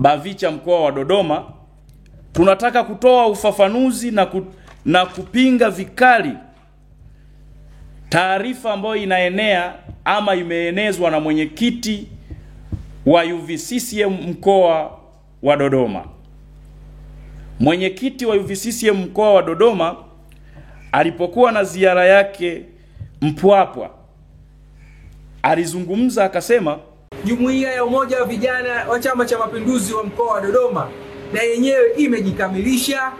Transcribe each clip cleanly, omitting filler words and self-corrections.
BAVICHA mkoa wa Dodoma, tunataka kutoa ufafanuzi na kupinga vikali taarifa ambayo inaenea ama imeenezwa na mwenyekiti wa UVCCM mkoa wa Dodoma. Mwenyekiti wa UVCCM mkoa wa Dodoma alipokuwa na ziara yake Mpwapwa, alizungumza akasema, Jumuiya ya Umoja wa Vijana wa Chama cha Mapinduzi wa mkoa wa Dodoma na yenyewe imejikamilisha,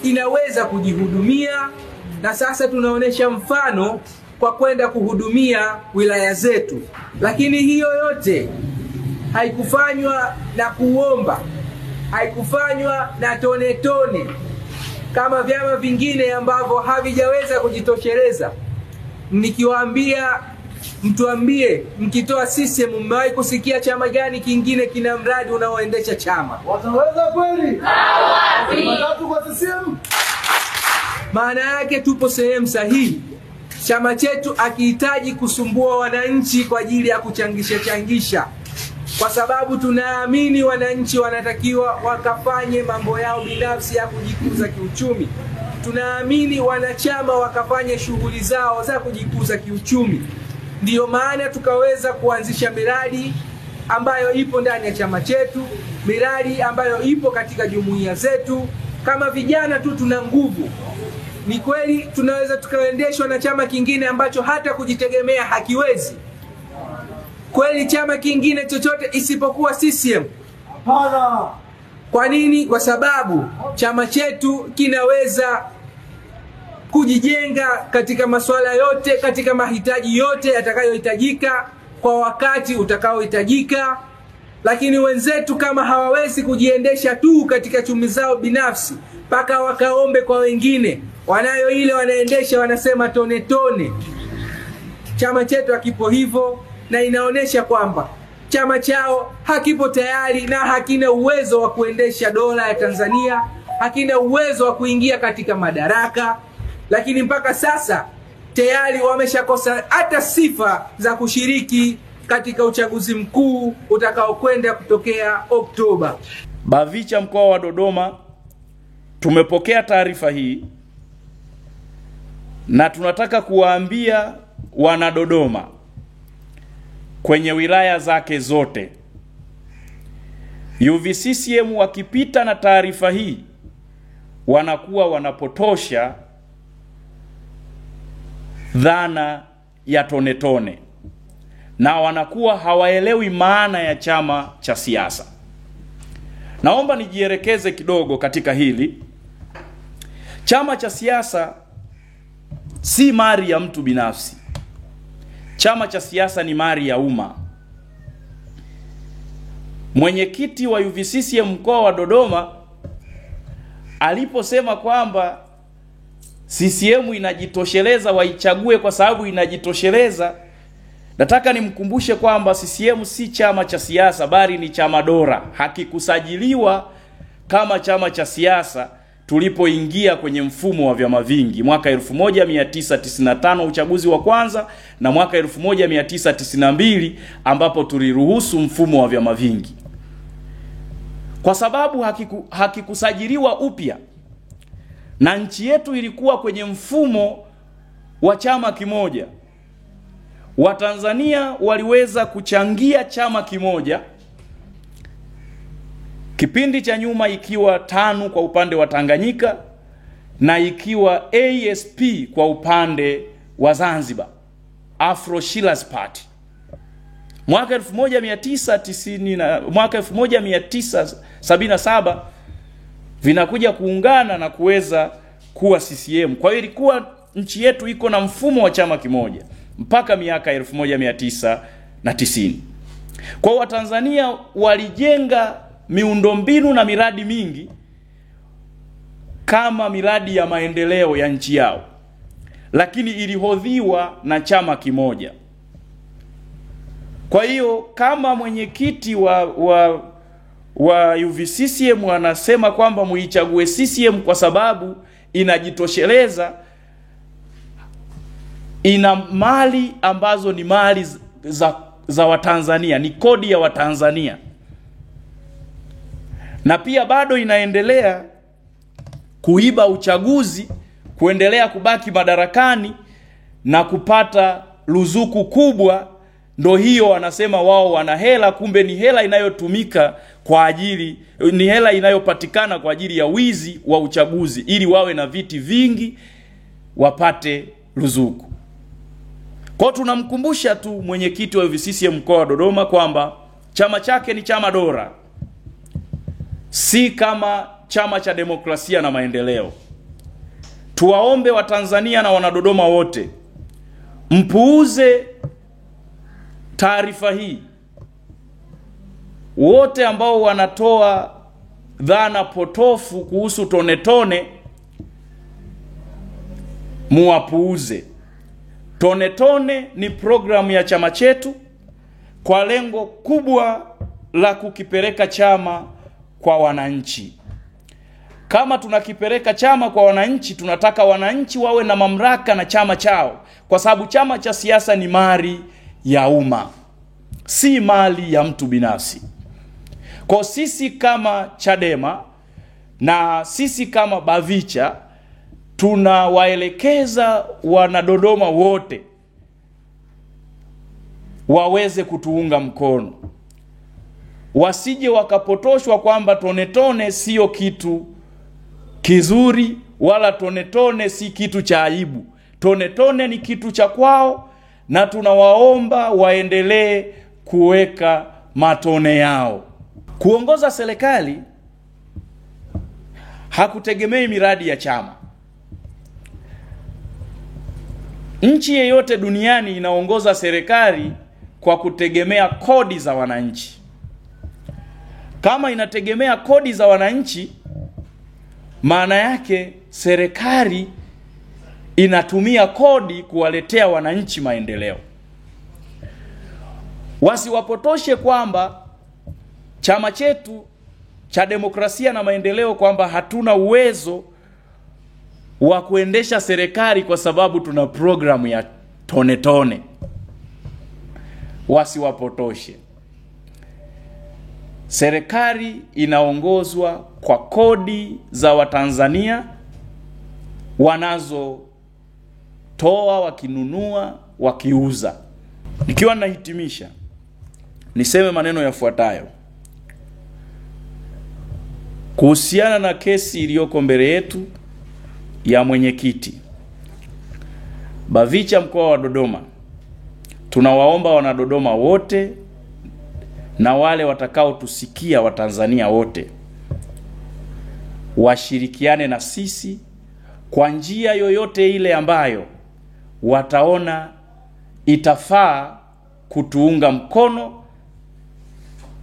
inaweza kujihudumia, na sasa tunaonesha mfano kwa kwenda kuhudumia wilaya zetu. Lakini hiyo yote haikufanywa na kuomba, haikufanywa na tone tone kama vyama vingine ambavyo havijaweza kujitosheleza. Nikiwaambia, mtuambie, mkitoa CCM mmewahi kusikia chama gani kingine kina mradi unaoendesha chama? Wataweza kweli? Hawazi. Matatu kwa CCM. Maana yake tupo sehemu sahihi. Chama chetu akihitaji kusumbua wananchi kwa ajili ya kuchangisha, kwa sababu tunaamini wananchi wanatakiwa wakafanye mambo yao binafsi ya kujikuza kiuchumi. Tunaamini wanachama wakafanye shughuli zao za kujikuza kiuchumi. Ndiyo maana tukaweza kuanzisha miradi ambayo ipo ndani ya chama chetu, miradi ambayo ipo katika jumuiya zetu. Kama vijana tu tuna nguvu. Ni kweli tunaweza tukaendeshwa na chama kingine ambacho hata kujitegemea hakiwezi. Kweli chama kingine chochote isipokuwa CCM? Hapana. Kwa nini? Kwa sababu chama chetu kinaweza kujijenga katika masuala yote, katika mahitaji yote yatakayohitajika kwa wakati utakaohitajika. Lakini wenzetu kama hawawezi kujiendesha tu katika chumi zao binafsi, mpaka wakaombe kwa wengine, wanayo ile wanaendesha, wanasema tone tone. Chama chetu hakipo hivyo, na inaonesha kwamba chama chao hakipo tayari na hakina uwezo wa kuendesha dola ya Tanzania, hakina uwezo wa kuingia katika madaraka. Lakini mpaka sasa tayari wameshakosa hata sifa za kushiriki katika uchaguzi mkuu utakaokwenda kutokea Oktoba. BAVICHA mkoa wa Dodoma tumepokea taarifa hii na tunataka kuwaambia wana Dodoma kwenye wilaya zake zote, UVCCM wakipita na taarifa hii wanakuwa wanapotosha dhana ya tone tone, na wanakuwa hawaelewi maana ya chama cha siasa. Naomba nijielekeze kidogo katika hili. Chama cha siasa si mali ya mtu binafsi. Chama cha siasa ni mali ya umma. Mwenyekiti wa UVCCM mkoa wa Dodoma aliposema kwamba CCM inajitosheleza, waichague kwa sababu inajitosheleza, nataka nimkumbushe kwamba CCM si chama cha siasa bali ni chama dola. Hakikusajiliwa kama chama cha siasa tulipoingia kwenye mfumo wa vyama vingi mwaka 1995 uchaguzi wa kwanza, na mwaka 1992 ambapo tuliruhusu mfumo wa vyama vingi. Kwa sababu hakikusajiliwa upya na nchi yetu ilikuwa kwenye mfumo wa chama kimoja, Watanzania waliweza kuchangia chama kimoja kipindi cha nyuma, ikiwa TANU kwa upande wa Tanganyika na ikiwa ASP kwa upande wa Zanzibar, Afro Shirazi Party. Mwaka 1977 vinakuja kuungana na kuweza kuwa CCM. Kwa hiyo ilikuwa nchi yetu iko na mfumo wa chama kimoja mpaka miaka 1990. Kwa Watanzania walijenga miundombinu na miradi mingi kama miradi ya maendeleo ya nchi yao, lakini ilihodhiwa na chama kimoja. Kwa hiyo kama mwenyekiti wa UVCCM anasema kwamba muichague CCM kwa sababu inajitosheleza, ina mali ambazo ni mali za Watanzania, ni kodi ya Watanzania. na pia bado inaendelea kuiba uchaguzi, kuendelea kubaki madarakani na kupata ruzuku kubwa. Ndo hiyo wanasema wao wana hela, kumbe ni hela inayotumika kwa ajili, ni hela inayopatikana kwa ajili ya wizi wa uchaguzi ili wawe na viti vingi wapate ruzuku. Kwa tunamkumbusha tu mwenyekiti wa UVCCM mkoa wa Dodoma kwamba chama chake ni chama dola, si kama chama cha demokrasia na maendeleo. Tuwaombe Watanzania na Wanadodoma wote mpuuze taarifa hii. Wote ambao wanatoa dhana potofu kuhusu tone tone, muwapuuze. Tone tone ni programu ya chama chetu kwa lengo kubwa la kukipeleka chama kwa wananchi. Kama tunakipeleka chama kwa wananchi, tunataka wananchi wawe na mamlaka na chama chao, kwa sababu chama cha siasa ni mali ya umma, si mali ya mtu binafsi. Kwa sisi kama Chadema na sisi kama Bavicha tunawaelekeza Wanadodoma wote waweze kutuunga mkono, wasije wakapotoshwa kwamba tone tone sio kitu kizuri, wala tone tone si kitu cha aibu. Tone tone ni kitu cha kwao, na tunawaomba waendelee kuweka matone yao. Kuongoza serikali hakutegemei miradi ya chama. Nchi yeyote duniani inaongoza serikali kwa kutegemea kodi za wananchi. Kama inategemea kodi za wananchi, maana yake serikali inatumia kodi kuwaletea wananchi maendeleo. Wasiwapotoshe kwamba chama chetu cha demokrasia na maendeleo kwamba hatuna uwezo wa kuendesha serikali kwa sababu tuna programu ya tone tone. Wasiwapotoshe. Serikali inaongozwa kwa kodi za Watanzania wanazotoa, wakinunua, wakiuza. Nikiwa nahitimisha, niseme maneno yafuatayo kuhusiana na kesi iliyoko mbele yetu ya mwenyekiti. Bavicha mkoa wa Dodoma, tunawaomba Wanadodoma wote na wale watakao tusikia Watanzania wote washirikiane na sisi kwa njia yoyote ile ambayo wataona itafaa kutuunga mkono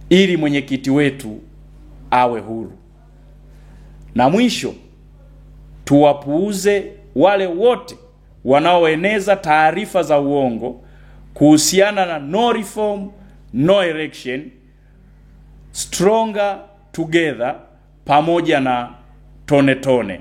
ili mwenyekiti wetu awe huru. Na mwisho, tuwapuuze wale wote wanaoeneza taarifa za uongo kuhusiana na no reform, no election, stronger together pamoja na tone tone.